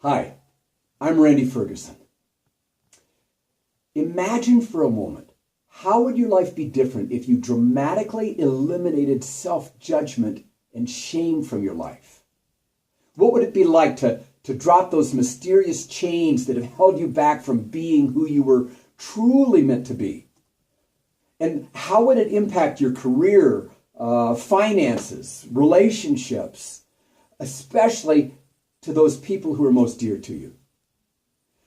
Hi, I'm Randy Ferguson. Imagine for a moment, how would your life be different if you dramatically eliminated self-judgment and shame from your life? What would it be like to drop those mysterious chains that have held you back from being who you were truly meant to be? And how would it impact your career, finances, relationships, especially to those people who are most dear to you?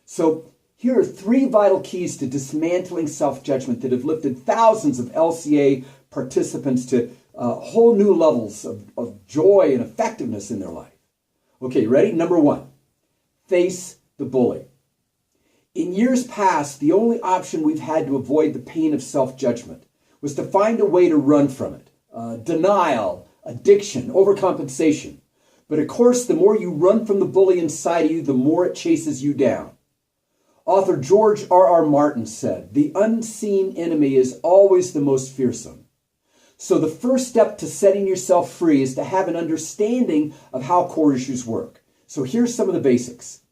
So here are 3 vital keys to dismantling self-judgment that have lifted thousands of LCA participants to whole new levels of joy and effectiveness in their life. Okay, ready? Number 1, face the bully. In years past, the only option we've had to avoid the pain of self-judgment was to find a way to run from it. Denial, addiction, overcompensation. But of course, the more you run from the bully inside of you, the more it chases you down. Author George R.R. Martin said, "The unseen enemy is always the most fearsome." So the first step to setting yourself free is to have an understanding of how core issues work. So here's some of the basics.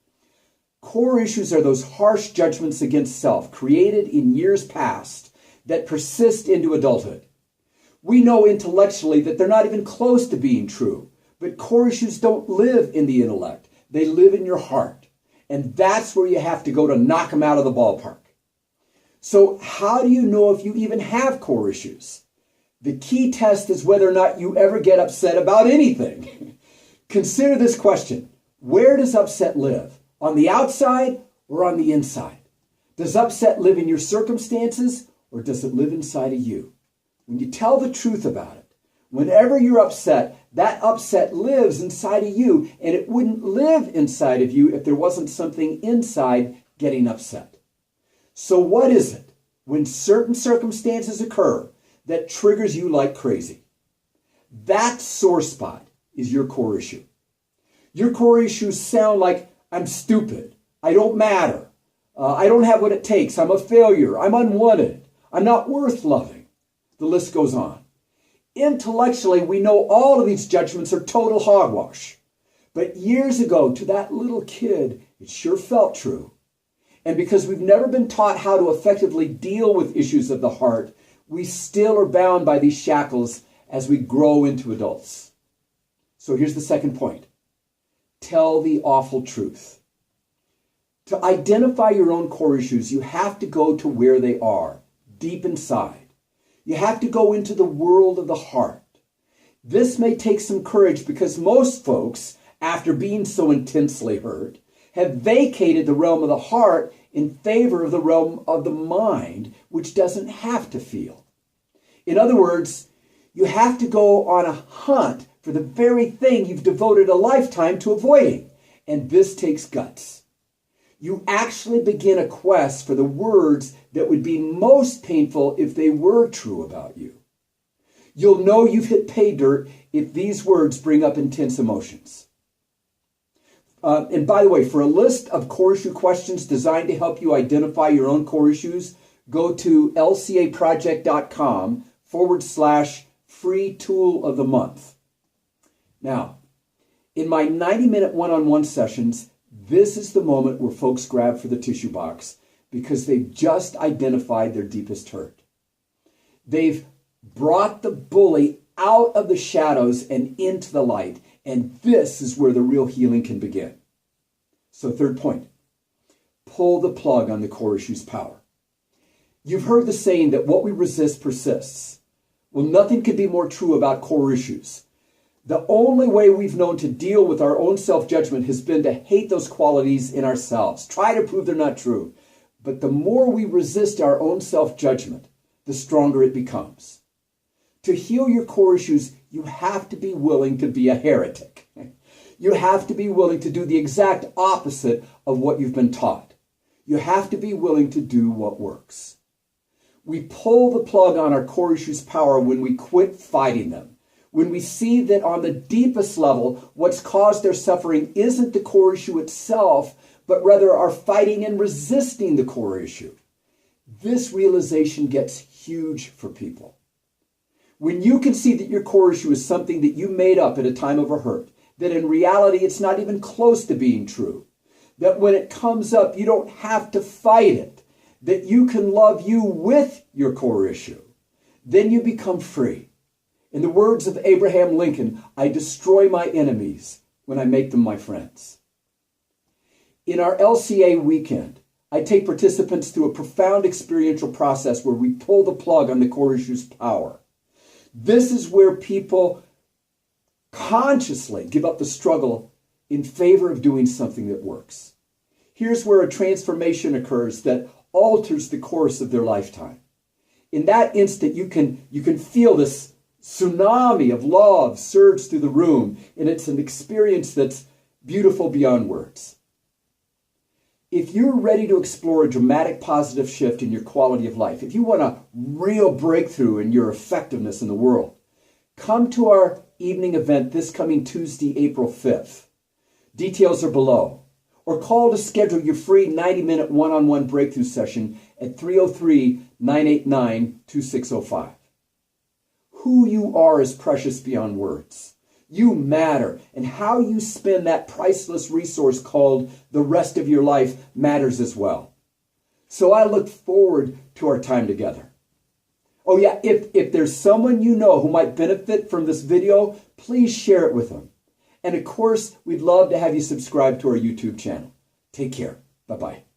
Core issues are those harsh judgments against self created in years past that persist into adulthood. We know intellectually that they're not even close to being true, but core issues don't live in the intellect. They live in your heart. And that's where you have to go to knock them out of the ballpark. So how do you know if you even have core issues? The key test is whether or not you ever get upset about anything. Consider this question. Where does upset live? On the outside or on the inside? Does upset live in your circumstances or does it live inside of you? When you tell the truth about it, whenever you're upset, that upset lives inside of you, and it wouldn't live inside of you if there wasn't something inside getting upset. So what is it when certain circumstances occur that triggers you like crazy? That sore spot is your core issue. Your core issues sound like, I'm stupid, I don't matter, I don't have what it takes, I'm a failure, I'm unwanted, I'm not worth loving. The list goes on. Intellectually, we know all of these judgments are total hogwash. But years ago, to that little kid, it sure felt true. And because we've never been taught how to effectively deal with issues of the heart, we still are bound by these shackles as we grow into adults. So here's the second point. Tell the awful truth. To identify your own core issues, you have to go to where they are, deep inside. You have to go into the world of the heart. This may take some courage because most folks, after being so intensely hurt, have vacated the realm of the heart in favor of the realm of the mind, which doesn't have to feel. In other words, you have to go on a hunt for the very thing you've devoted a lifetime to avoiding, and this takes guts. You actually begin a quest for the words that would be most painful if they were true about you. You'll know you've hit pay dirt if these words bring up intense emotions. And by the way, for a list of core issue questions designed to help you identify your own core issues, go to lcaproject.com/free tool of the month. Now, in my 90-minute one-on-one sessions, this is the moment where folks grab for the tissue box because they've just identified their deepest hurt. They've brought the bully out of the shadows and into the light, and this is where the real healing can begin. So third point, pull the plug on the core issue's power. You've heard the saying that what we resist persists. Well, nothing could be more true about core issues. The only way we've known to deal with our own self-judgment has been to hate those qualities in ourselves, try to prove they're not true. But the more we resist our own self-judgment, the stronger it becomes. To heal your core issues, you have to be willing to be a heretic. You have to be willing to do the exact opposite of what you've been taught. You have to be willing to do what works. We pull the plug on our core issues' power when we quit fighting them. When we see that on the deepest level, what's caused their suffering isn't the core issue itself, but rather our fighting and resisting the core issue. This realization gets huge for people. When you can see that your core issue is something that you made up at a time of a hurt, that in reality it's not even close to being true, that when it comes up, you don't have to fight it, that you can love you with your core issue. Then you become free. In the words of Abraham Lincoln, I destroy my enemies when I make them my friends. In our LCA weekend, I take participants through a profound experiential process where we pull the plug on the core issue's power. This is where people consciously give up the struggle in favor of doing something that works. Here's where a transformation occurs that alters the course of their lifetime. In that instant, you can feel this tsunami of love surge through the room, and it's an experience that's beautiful beyond words. If you're ready to explore a dramatic positive shift in your quality of life, if you want a real breakthrough in your effectiveness in the world, come to our evening event this coming Tuesday, April 5th. Details are below. Or call to schedule your free 90-minute one-on-one breakthrough session at 303-989-2605. Who you are is precious beyond words. You matter, and how you spend that priceless resource called the rest of your life matters as well. So I look forward to our time together. Oh yeah, if there's someone you know who might benefit from this video, please share it with them. And of course, we'd love to have you subscribe to our YouTube channel. Take care. Bye-bye.